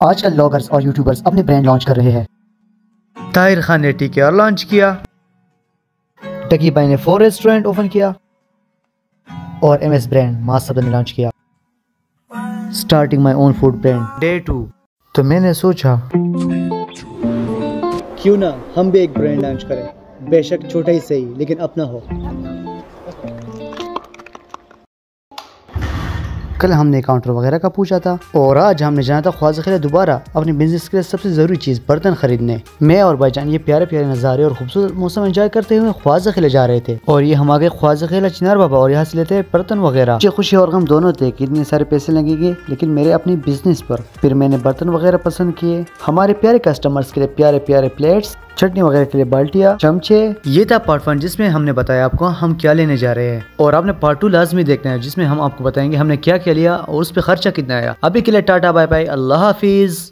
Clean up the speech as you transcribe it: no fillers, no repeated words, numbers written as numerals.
आजकल ब्लॉगर्स और यूट्यूबर्स अपने ब्रांड लॉन्च कर रहे हैं। ताहिर खान ने टीकेआर लॉन्च किया, टकी भाई ने 4 रेस्टोरेंट ओपन किया और एमएस ब्रांड मास्टर ने लॉन्च किया। Starting my own food brand day 2। तो मैंने सोचा क्यों ना हम भी एक ब्रांड लॉन्च करें, बेशक छोटा ही सही लेकिन अपना हो। कल हमने काउंटर वगैरह का पूछा था और आज हमने जाना था ख्वाजा खिला दोबारा अपने बिजनेस के लिए सबसे जरूरी चीज बर्तन खरीदने। मैं और भाईजान ये प्यारे प्यारे नज़ारे और खूबसूरत मौसम एंजॉय करते हुए ख्वाजा खिला जा रहे थे और ये हम आगे ख्वाजा खिला चिनार बाबा और यहाँ से लेते हैं बर्तन वगैरह। मुझे खुशी और गम दोनों थे कि इतने सारे पैसे लगेंगे लेकिन मेरे अपने बिजनेस पर। फिर मैंने बर्तन वगैरह पसंद किए, हमारे प्यारे कस्टमर्स के लिए प्यारे प्यारे प्लेट्स, चटनी वगैरह के लिए बाल्टियाँ, चमचे। ये था पार्ट 1 जिसमें हमने बताया आपको हम क्या लेने जा रहे हैं, और आपने पार्ट 2 लाजमी देखना है जिसमें हम आपको बताएंगे हमने क्या क्या लिया और उस पर खर्चा कितना आया। अभी के लिए टाटा बाय बाय, अल्लाह हाफिज।